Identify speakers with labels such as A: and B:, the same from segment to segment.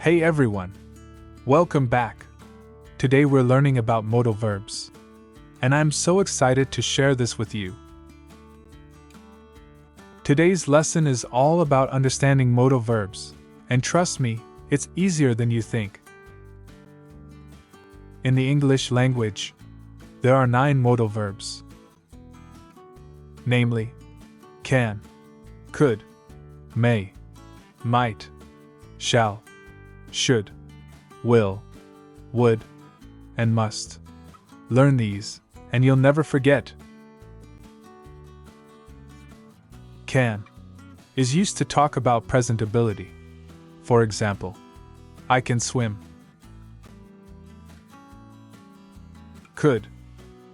A: Hey everyone! Welcome back! Today we're learning about modal verbs. And I'm so excited to share this with you. Today's lesson is all about understanding modal verbs, and trust me, it's easier than you think. In the English language, there are 9 modal verbs. Namely, can, could, may, might, shall, should, will, would, and must. Learn these, and you'll never forget. Can is used to talk about present ability. For example, I can swim. Could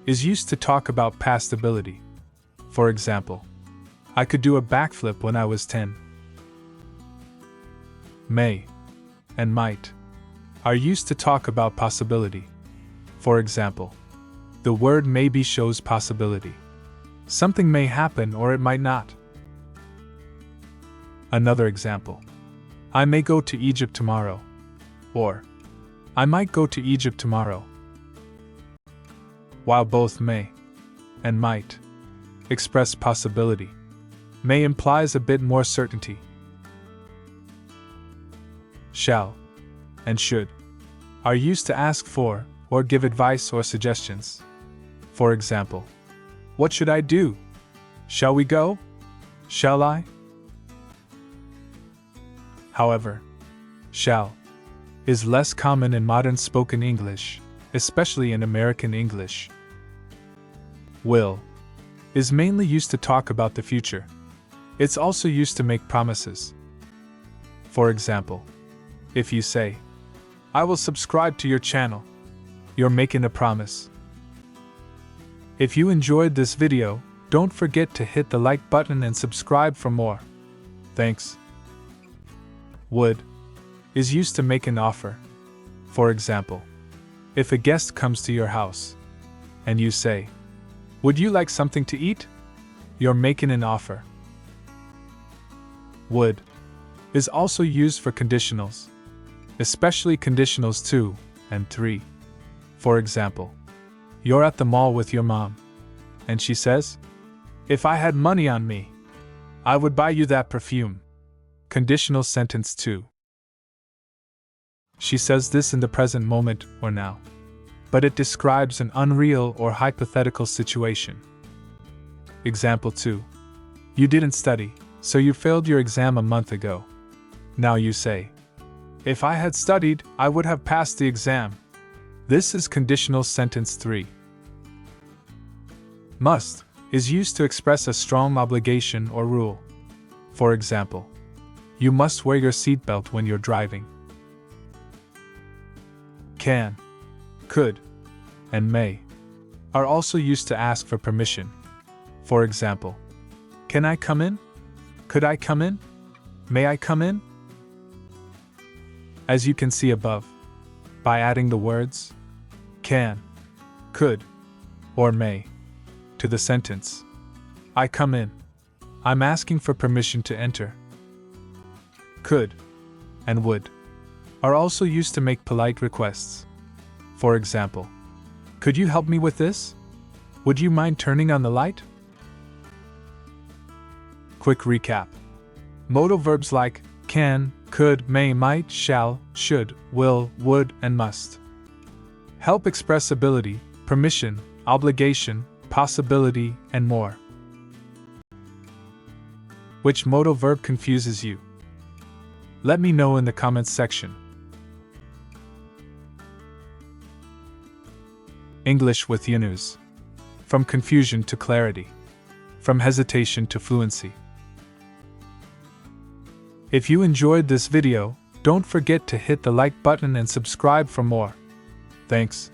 A: is used to talk about past ability. For example, I could do a backflip when I was 10. May and might are used to talk about possibility. For example, the word maybe shows possibility. Something may happen or it might not. Another example, I may go to Egypt tomorrow, or I might go to Egypt tomorrow. While both may and might express possibility, may implies a bit more certainty. Shall and should are used to ask for or give advice or suggestions. For example, what should I do? Shall we go? Shall I? However, shall is less common in modern spoken English, especially in American English. Will is mainly used to talk about the future. It's also used to make promises. For example, if you say, I will subscribe to your channel, you're making a promise. If you enjoyed this video, don't forget to hit the like button and subscribe for more. Thanks. Would is used to make an offer. For example, if a guest comes to your house and you say, would you like something to eat? You're making an offer. Would is also used for conditionals, especially conditionals 2 and 3. For example, you're at the mall with your mom, and she says, if I had money on me, I would buy you that perfume. Conditional sentence 2. She says this in the present moment or now, but it describes an unreal or hypothetical situation. Example 2. You didn't study, so you failed your exam a month ago. Now you say, if I had studied, I would have passed the exam. This is conditional sentence 3. Must is used to express a strong obligation or rule. For example, you must wear your seatbelt when you're driving. Can, could, and may are also used to ask for permission. For example, can I come in? Could I come in? May I come in? As you can see above, by adding the words can, could, or may to the sentence, I come in, I'm asking for permission to enter. Could and would are also used to make polite requests. For example, could you help me with this? Would you mind turning on the light? Quick recap. Modal verbs like can, could, may, might, shall, should, will, would, and must help express ability, permission, obligation, possibility, and more. Which modal verb confuses you? Let me know in the comments section. English with Yunus. From confusion to clarity. From hesitation to fluency. If you enjoyed this video, don't forget to hit the like button and subscribe for more. Thanks.